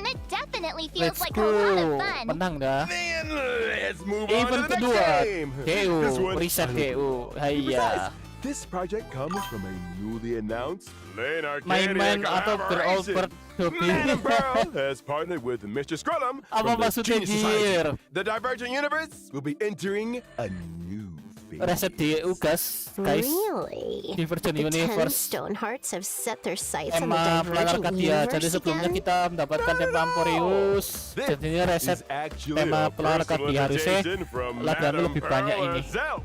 It definitely feels let's like a lot of go. fun. Menang dah. Then let's move on to Event the next kedua. game. GU, This one, reset I look- GU. Hayya. Besides, This project comes from a newly announced Lane Main-main Arcadia atau beroper collaboration. Madam Pearl has partnered with Mr. Scrollum Apa from the maksudnya, Genius Society. Jir? The Divergent Universe will be entering a new phase. Reset di UGAS, guys. Really? Divergent The 10 Universe. stone hearts have set their sights on the Tema Planar Divergent Arcadia. Jadi Universe sebelumnya again? kita mendapatkan tema Amporius. This Jadi ini reset is actually tema a Planar personal Arcadia. Harusnya invitation from latihannya Madam lebih banyak Pearl ini. herself.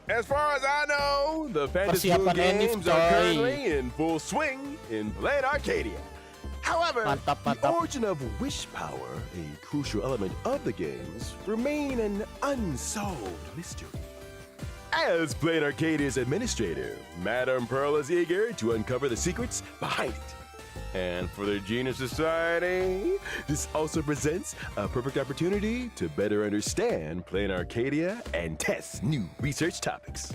As far as I know, the Fantasy Moon Persiapan anniv, games are coy. currently in full swing in Blade Arcadia. However, Mantap, the mantap. origin of wish power, a crucial element of the games, remain an unsolved mystery. As Blade Arcadia's administrator, Madam Pearl is eager to uncover the secrets behind it. And for the Genius Society, this also presents a perfect opportunity to better understand Plane Arcadia and test new research topics.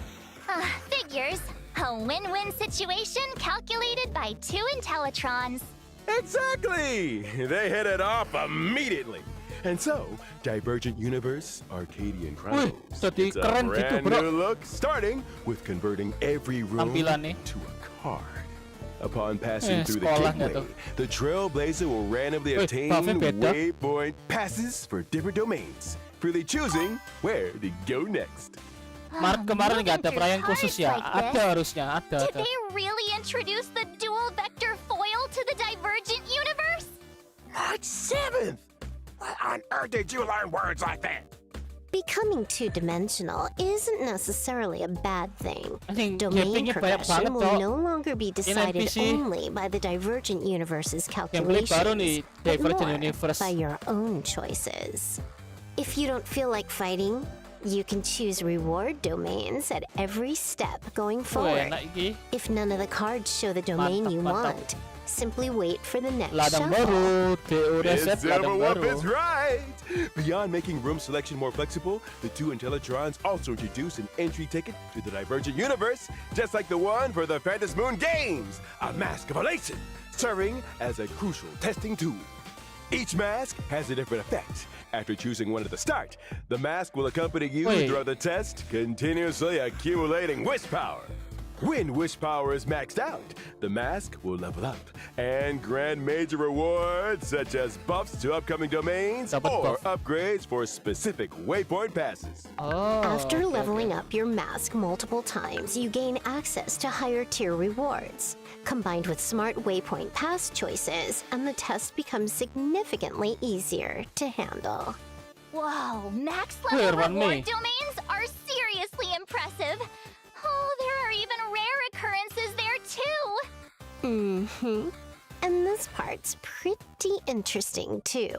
Figures. A win-win situation calculated by 2 Intellitrons. Exactly! They hit it off immediately. And so, Divergent Universe Arcadian Chronicles. jadi It's a keren gitu, brand bro. new look, starting with converting every room Tampilannya. to a card. Upon passing through the sekolahnya gateway, tuh. the Trailblazer will randomly Wih, obtain buffnya beda. waypoint passes for different domains, freely choosing where to go next. Kemarin nggak ada Moving perayaan through khusus cards ya? like Ada this. harusnya, ada. Did they really introduce the dual vector foil to the Divergent Universe? March 7th! What on earth did you learn words like that? Becoming two-dimensional isn't necessarily a bad thing. I think Domain gameplaynya banyak progression banget, will Cok. no longer be decided NPC. only by the Divergent Universe's Gameplay calculations, baru nih, but Divergent more Universe. by your own choices. If you don't feel like fighting, you can choose reward domains at every step going Wih, forward. enak iki. If none of the cards show the domain Mantap, you mantap. want, simply wait for the next Ladang shuffle. baru, DO reset, It's ladang Silverwolf baru. is right! Beyond making room selection more flexible, the 2 Intellitrons also introduce an entry ticket to the Divergent Universe, just like the one for the Phantom Moon Games, a Mask of Elation, serving as a crucial testing tool. Each mask has a different effect. After choosing one at the start, the mask will accompany you Wait. throughout the test, continuously accumulating wish power. When wish power is maxed out, the mask will level up and grant major rewards such as buffs to upcoming domains Dapat or buff. upgrades for specific waypoint passes. Oh, After oke, leveling oke. up your mask multiple times, you gain access to higher tier rewards. Combined with smart waypoint pass choices, and the test becomes significantly easier to handle. Whoa, max Where level one reward me? domains are seriously impressive. Oh, there are even rare occurrences there too. Mm-hmm. And this part's pretty interesting too.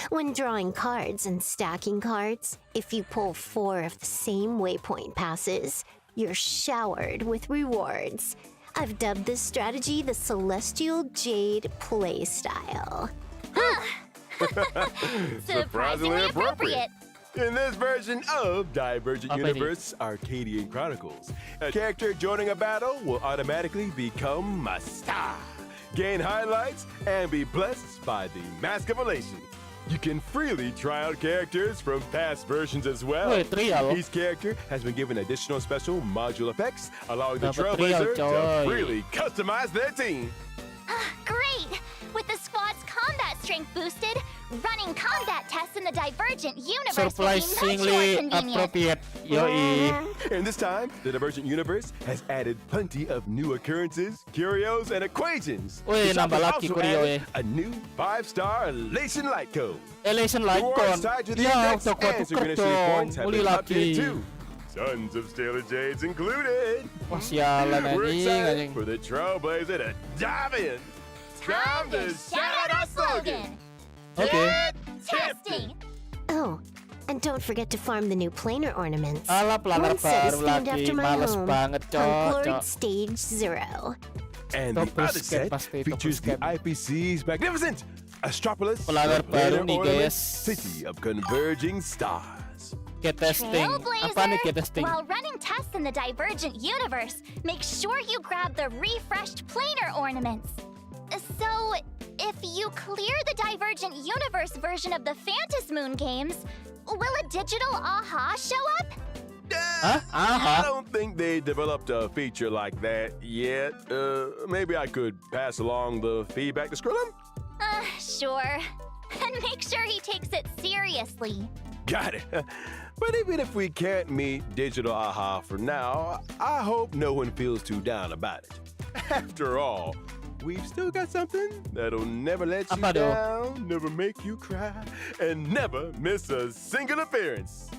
When drawing cards and stacking cards, if you pull 4 of the same waypoint passes, you're showered with rewards. I've dubbed this strategy the Celestial Jade playstyle. Surprisingly appropriate. In this version of Divergent Apa ini? Universe Arcadian Chronicles, a character joining a battle will automatically become a star, gain highlights, and be blessed by the Mask of Elation. You can freely try out characters from past versions as well. Wait, trial? Each character has been given additional special module effects, allowing the Dapat trial, Trailblazer to coy. freely customize their team. Great! With the squad's combat strength boosted, running combat tests in the Divergent Universe will be much more Surprisingly convenient. appropriate. Yoi. And this time, the Divergent Universe has added plenty of new occurrences, curios, and equations. Wih, The shop nambah has lagi also curio, added a new 5-star Elation Light Code. Elation Lightcon. Rewards tied to the Ya, index udah gua and tuker synchronicity dong. points have Uli been lagi. updated too. Tons of Stellar Jades included. Wah, sialan We're anjing, excited anjing. for the Trailblazer to dive in. Time to shout out our slogan. Oke. Get testing. Oh, and don't forget to farm the new planar ornaments. Alah, planar One set is baru themed lagi. after my Males home, banget, Cok. Concord Cok. Stage 0. And Double the other scan set pasti, features the double IPC's magnificent Astropolis, Planar the baru planar nih, ornament guys. city of converging stars. Get testing. Apa nih get testing? While running tests in the Divergent Universe, make sure you grab the refreshed planar ornaments. So, if you clear the Divergent Universe version of the Phantom Moon games, will a digital aha show up? I don't think they developed a feature like that yet. Maybe I could pass along the feedback to Skrillum? Sure. And make sure he takes it seriously. Got it. But even if we can't meet digital aha for now, I hope no one feels too down about it. After all, we've still got something that'll never let you down, never make you cry, and never miss a single appearance.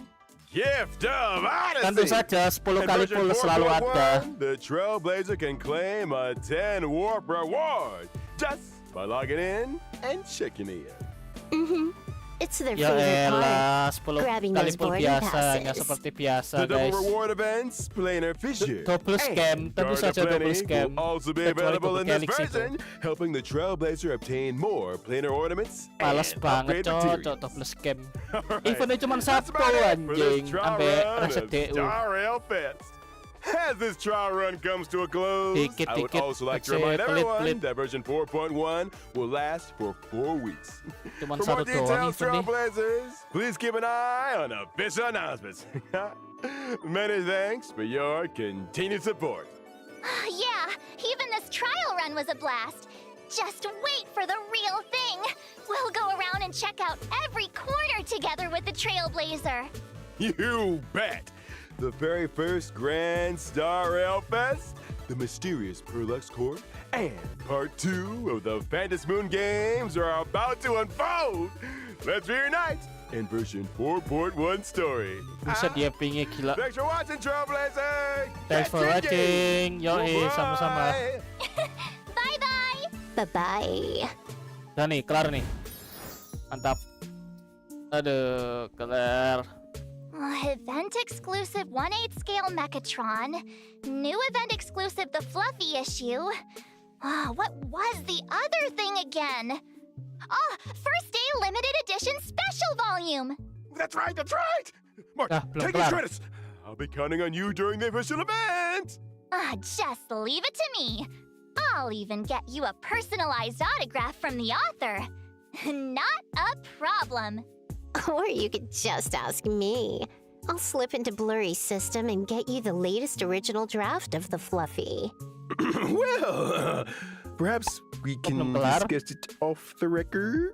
Gift of Odyssey! Tentu saja 10 kali full selalu ada. The Trailblazer can claim a 10 warp reward just by logging in and checking in. It's their Ya favorite elah, part. 10 Grabbing kali those full boarding biasa, nggak passes. seperti biasa The double guys. reward events, Planar Fissure, Double scam, tentu Garden saja double Planning scam. will also be Kecuali available double in this calyx itu. version, helping the Trailblazer obtain more planar ornaments Males and banget upgrade cok, materials. double scam. Alright, Eventnya cuma that's satu about it for this anjing, trial sampai run reset of DU. Star Rail Fest. As this trial run comes to a close, I would Dikit-dikit also like to masih remind everyone pelit-pelit. that version 4.1 will last for 4 weeks. Cuman For more satu doang details, event nih. Trailblazers, please keep an eye on official announcements. Many thanks for your continued support. Yeah, even this trial run was a blast. Just wait for the real thing. We'll go around and check out every corner together with the Trailblazer. You bet! The very first Grand Star Rail Fest, the mysterious Perlux Corp, and part 2 of the Phantom Moon games are about to unfold. Let's reunite in version 4.1 story. Buset dia pingnya gila. Thanks for watching, Trailblazer! Thanks for watching. Yoi, sama-sama. Bye-bye! Bye-bye. Udah nih, kelar nih. Mantap. Aduh, kelar. Event exclusive 1/8 scale Mechatron. New event exclusive the Fluffy issue. What was the other thing again? First day limited edition special volume. That's right, that's right! Mark, belum take these kelar. credits! I'll be counting on you during the official event! Just leave it to me. I'll even get you a personalized autograph from the author. Not a problem. Or you could just ask me. I'll slip into Blurry's system and get you the latest original draft of the Fluffy. Well, perhaps we can kelar. discuss it off the record?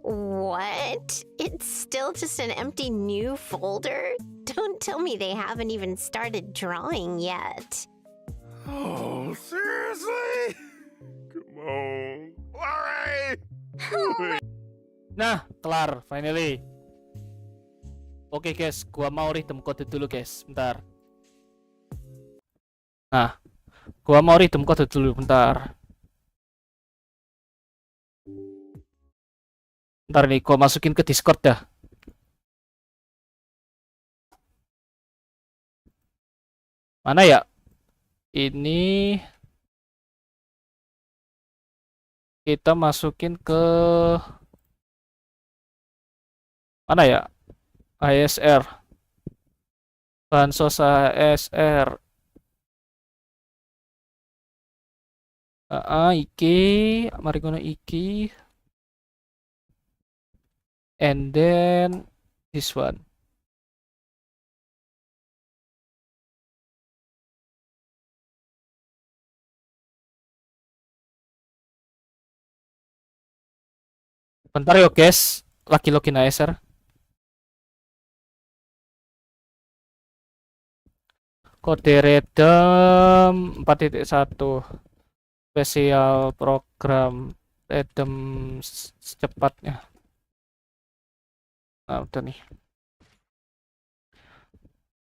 What? It's still just an empty new folder? Don't tell me they haven't even started drawing yet. Oh, seriously? Come on. Alright! Nah, kelar, finally. Oke guys, gua mau redeem kode dulu guys, bentar. Nah, gua mau redeem kode dulu, bentar. Bentar nih, gua masukin ke Discord dah. Mana ya? Ini kita masukin ke mana ya? ASR. Bansos ASR. Iki, mari guna iki. And then this one. Bentar yuk guys, lagi login ASR. Kode redeem 4.1 spesial program redeem secepatnya. Nah, udah nih.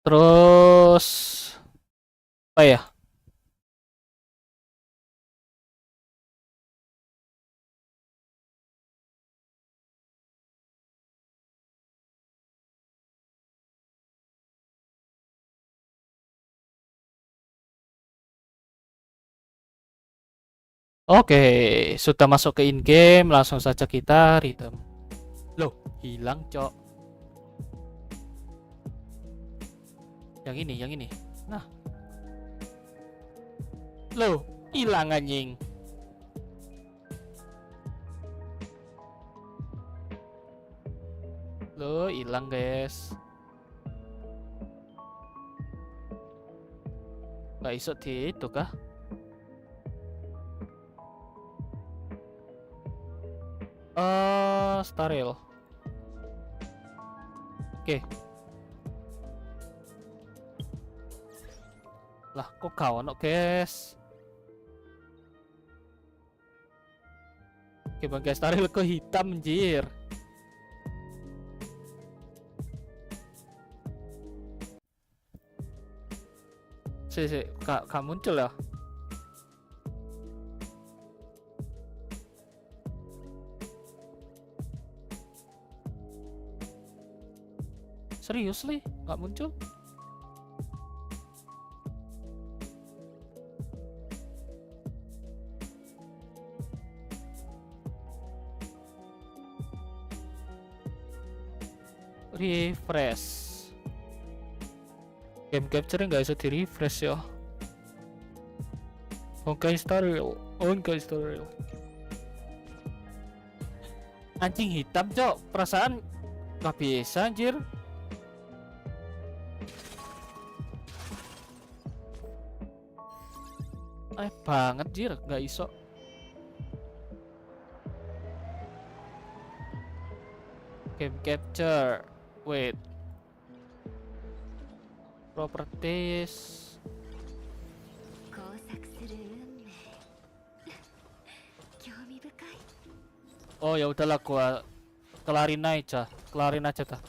Terus apa ya? Oke, sudah masuk ke in-game, langsung saja kita redeem. Loh, hilang, cok. Yang ini. Nah. Loh, hilang anjing. Loh, hilang, guys. Gak iso di itu kah? Star Rail. Oke. Lah kok kawan guys? Oke bangkai Star Rail kok hitam anjir. Kak muncul ya? Seriously, nggak muncul? Refresh. Game capture nggak bisa di refresh ya. Honkai Star Rail, Honkai Star Rail. Anjing hitam cok, perasaan nggak bisa anjir. Banget jir, nggak iso. Game capture, wait. Properties. Oh ya udahlah gua kelarin aja dah.